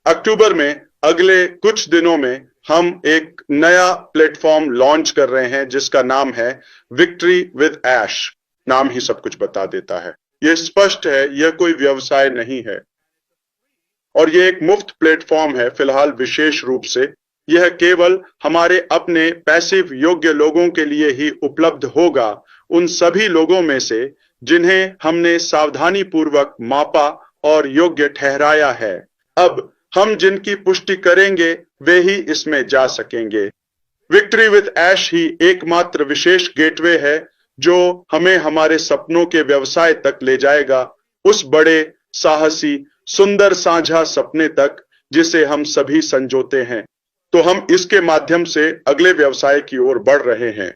अक्टूबर में अगले कुछ दिनों में हम एक नया प्लेटफॉर्म लॉन्च कर रहे हैं जिसका नाम है विक्ट्री विद ऐश। नाम ही सब कुछ बता देता है। यह स्पष्ट है, यह कोई व्यवसाय नहीं है और यह एक मुफ्त प्लेटफॉर्म है। फिलहाल विशेष रूप से यह केवल हमारे अपने पैसिव योग्य लोगों के लिए ही उपलब्ध होगा, उन सभी लोगों में से जिन्हें हमने सावधानी पूर्वक मापा और योग्य ठहराया है। अब हम जिनकी पुष्टि करेंगे वे ही इसमें जा सकेंगे। विक्ट्री विद ऐश ही एकमात्र विशेष गेटवे है जो हमें हमारे सपनों के व्यवसाय तक ले जाएगा, उस बड़े साहसी सुंदर साझा सपने तक जिसे हम सभी संजोते हैं। तो हम इसके माध्यम से अगले व्यवसाय की ओर बढ़ रहे हैं।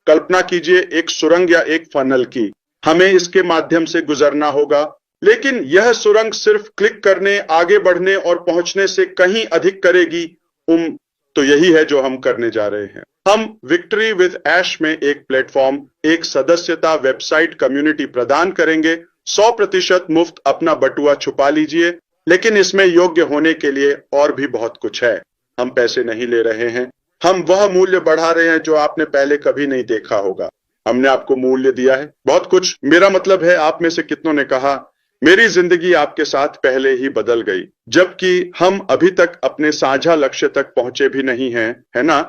कल्पना कीजिए एक सुरंग या एक फनल की। हमें इसके माध्यम से गुजरना होगा, लेकिन यह सुरंग सिर्फ क्लिक करने, आगे बढ़ने और पहुंचने से कहीं अधिक करेगी। तो यही है जो हम करने जा रहे हैं। हम विक्ट्री विद ऐश में एक प्लेटफॉर्म, एक सदस्यता वेबसाइट कम्युनिटी प्रदान करेंगे। 100% मुफ्त अपना बटुआ छुपा लीजिए, लेकिन इसमें योग्य होने के लिए और भी बहुत कुछ है। हम पैसे नहीं ले रहे हैं, हम वह मूल्य बढ़ा रहे हैं जो आपने पहले कभी नहीं देखा होगा। हमने आपको मूल्य दिया है बहुत कुछ। मेरा मतलब है आप में से कितनों ने कहा मेरी जिंदगी आपके साथ पहले ही बदल गई, जबकि हम अभी तक अपने साझा लक्ष्य तक पहुंचे भी नहीं हैं, है ना?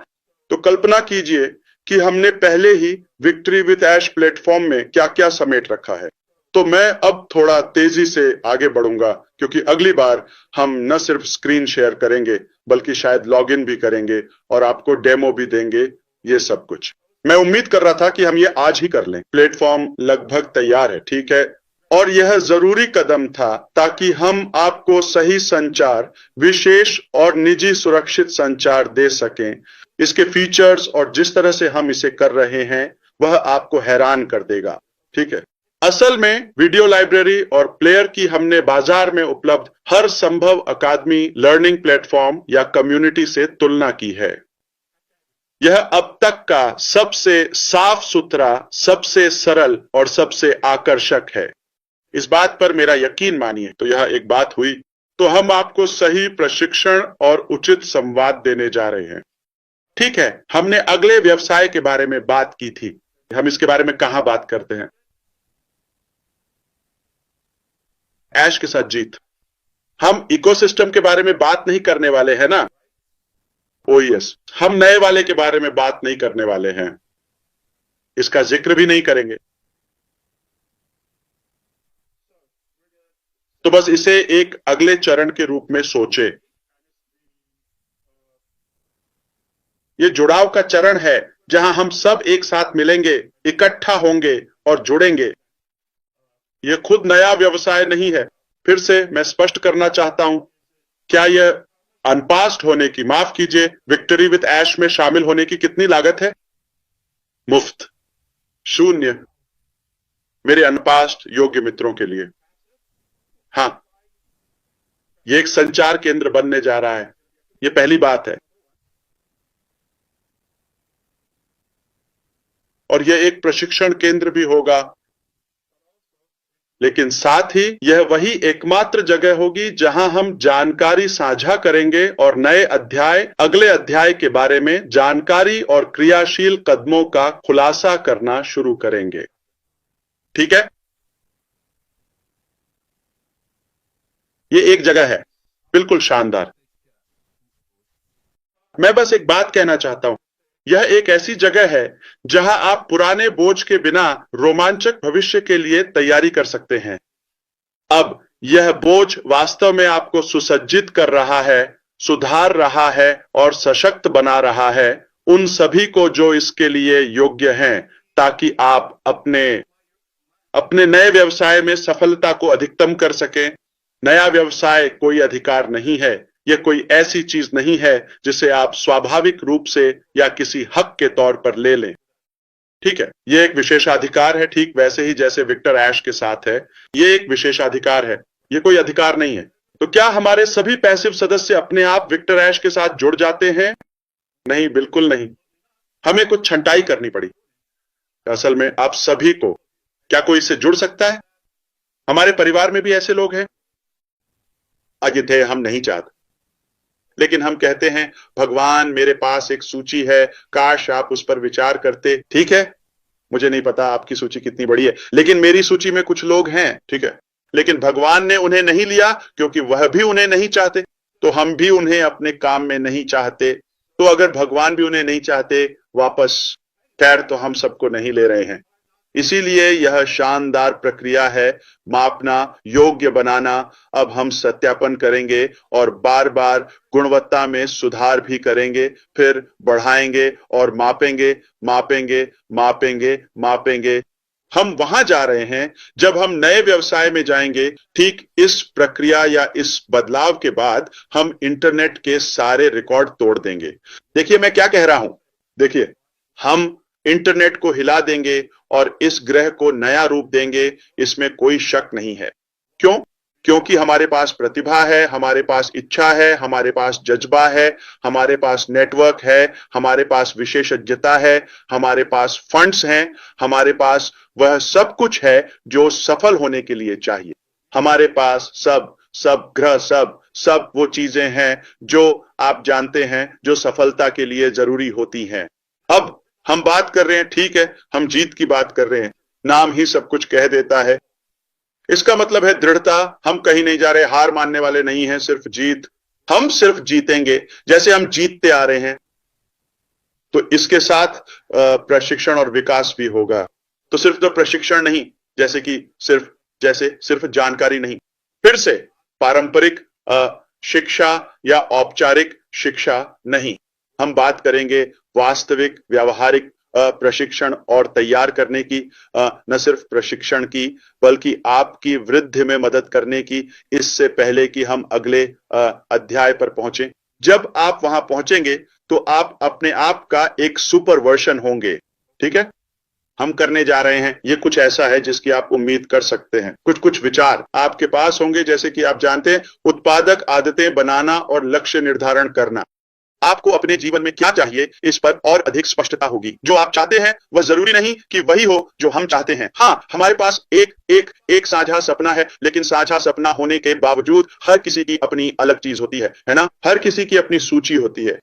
तो कल्पना कीजिए कि हमने पहले ही विक्ट्री विद ऐश प्लेटफॉर्म में क्या क्या समेट रखा है। तो मैं अब थोड़ा तेजी से आगे बढ़ूंगा क्योंकि अगली बार हम न सिर्फ स्क्रीन शेयर करेंगे बल्कि शायद लॉगिन भी करेंगे और आपको डेमो भी देंगे। ये सब कुछ मैं उम्मीद कर रहा था कि हम ये आज ही कर लें। प्लेटफॉर्म लगभग तैयार है, ठीक है, और यह जरूरी कदम था ताकि हम आपको सही संचार, विशेष और निजी सुरक्षित संचार दे सकें। इसके फीचर्स और जिस तरह से हम इसे कर रहे हैं वह आपको हैरान कर देगा, ठीक है। असल में वीडियो लाइब्रेरी और प्लेयर की हमने बाजार में उपलब्ध हर संभव अकादमी, लर्निंग प्लेटफॉर्म या कम्युनिटी से तुलना की है। यह अब तक का सबसे साफ सुथरा, सबसे सरल और सबसे आकर्षक है। इस बात पर मेरा यकीन मानिए। तो यह एक बात हुई। तो हम आपको सही प्रशिक्षण और उचित संवाद देने जा रहे हैं, ठीक है। हमने अगले व्यवसाय के बारे में बात की थी। हम इसके बारे में कहां बात करते हैं? ऐश के साथ जीत। हम इकोसिस्टम के बारे में बात नहीं करने वाले हैं ना? ओ यस, हम नए वाले के बारे में बात नहीं करने वाले हैं, इसका जिक्र भी नहीं करेंगे। तो बस इसे एक अगले चरण के रूप में सोचे। यह जुड़ाव का चरण है जहां हम सब एक साथ मिलेंगे, इकट्ठा होंगे और जुड़ेंगे। यह खुद नया व्यवसाय नहीं है। फिर से मैं स्पष्ट करना चाहता हूं, क्या यह अनपास्ड होने की, माफ कीजिए, विक्ट्री विद ऐश में शामिल होने की कितनी लागत है? मुफ्त, शून्य, मेरे अनपास्ड योग्य मित्रों के लिए। हां, यह एक संचार केंद्र बनने जा रहा है। यह पहली बात है। और यह एक प्रशिक्षण केंद्र भी होगा, लेकिन साथ ही यह वही एकमात्र जगह होगी जहां हम जानकारी साझा करेंगे और नए अध्याय, अगले अध्याय के बारे में जानकारी और क्रियाशील कदमों का खुलासा करना शुरू करेंगे, ठीक है। ये एक जगह है, बिल्कुल शानदार। मैं बस एक बात कहना चाहता हूं, यह एक ऐसी जगह है जहां आप पुराने बोझ के बिना रोमांचक भविष्य के लिए तैयारी कर सकते हैं। अब यह बोझ वास्तव में आपको सुसज्जित कर रहा है, सुधार रहा है और सशक्त बना रहा है उन सभी को जो इसके लिए योग्य हैं, ताकि आप अपने नए व्यवसाय में सफलता को अधिकतम कर सकें। नया व्यवसाय कोई अधिकार नहीं है, यह कोई ऐसी चीज नहीं है जिसे आप स्वाभाविक रूप से या किसी हक के तौर पर ले लें, ठीक है। यह एक विशेषाधिकार है, ठीक वैसे ही जैसे विक्टर ऐश के साथ है। यह एक विशेषाधिकार है, यह कोई अधिकार नहीं है। तो क्या हमारे सभी पैसिव सदस्य अपने आप विक्टर ऐश के साथ जुड़ जाते हैं? नहीं, बिल्कुल नहीं। हमें कुछ छंटाई करनी पड़ी। असल में आप सभी को, क्या कोई इससे जुड़ सकता है? हमारे परिवार में भी ऐसे लोग हैं। अजित, हम नहीं चाहते। लेकिन हम कहते हैं भगवान मेरे पास एक सूची है, काश आप उस पर विचार करते। ठीक है, मुझे नहीं पता आपकी सूची कितनी बड़ी है, लेकिन मेरी सूची में कुछ लोग हैं, ठीक है, लेकिन भगवान ने उन्हें नहीं लिया क्योंकि वह भी उन्हें नहीं चाहते, तो हम भी उन्हें अपने काम में नहीं चाहते। तो अगर भगवान भी उन्हें नहीं चाहते वापस, खैर तो हम सबको नहीं ले रहे हैं। इसीलिए यह शानदार प्रक्रिया है, मापना, योग्य बनाना। अब हम सत्यापन करेंगे और बार बार गुणवत्ता में सुधार भी करेंगे, फिर बढ़ाएंगे और मापेंगे, मापेंगे, मापेंगे, मापेंगे। हम वहां जा रहे हैं जब हम नए व्यवसाय में जाएंगे। ठीक इस प्रक्रिया या इस बदलाव के बाद हम इंटरनेट के सारे रिकॉर्ड तोड़ देंगे। देखिए मैं क्या कह रहा हूं, देखिए हम इंटरनेट को हिला देंगे और इस ग्रह को नया रूप देंगे, इसमें कोई शक नहीं है। क्यों? क्योंकि हमारे पास प्रतिभा है, हमारे पास इच्छा है, हमारे पास जज्बा है, हमारे पास नेटवर्क है, हमारे पास विशेषज्ञता है, हमारे पास फंड्स हैं, हमारे पास वह सब कुछ है जो सफल होने के लिए चाहिए। हमारे पास सब ग्रह, सब वो चीजें हैं जो आप जानते हैं जो सफलता के लिए जरूरी होती हैं। अब हम बात कर रहे हैं, ठीक है, हम जीत की बात कर रहे हैं, नाम ही सब कुछ कह देता है। इसका मतलब है दृढ़ता। हम कहीं नहीं जा रहे, हार मानने वाले नहीं हैं, सिर्फ जीत। हम सिर्फ जीतेंगे जैसे हम जीतते आ रहे हैं। तो इसके साथ प्रशिक्षण और विकास भी होगा। तो सिर्फ तो प्रशिक्षण नहीं, जैसे कि सिर्फ जानकारी नहीं, फिर से पारंपरिक शिक्षा या औपचारिक शिक्षा नहीं, हम बात करेंगे वास्तविक व्यावहारिक प्रशिक्षण और तैयार करने की, न सिर्फ प्रशिक्षण की बल्कि आपकी वृद्धि में मदद करने की, इससे पहले कि हम अगले अध्याय पर पहुंचे। जब आप वहां पहुंचेंगे तो आप अपने आप का एक सुपर वर्जन होंगे। ठीक है, हम करने जा रहे हैं ये कुछ ऐसा है जिसकी आप उम्मीद कर सकते हैं। कुछ विचार आपके पास होंगे, जैसे कि आप जानते हैं उत्पादक आदतें बनाना और लक्ष्य निर्धारण करना। आपको अपने जीवन में क्या चाहिए इस पर और अधिक स्पष्टता होगी। जो आप चाहते हैं वह जरूरी नहीं कि वही हो जो हम चाहते हैं। हाँ, हमारे पास एक साझा सपना है, लेकिन साझा सपना होने के बावजूद हर किसी की अपनी अलग चीज होती है ना? हर किसी की अपनी सूची होती है।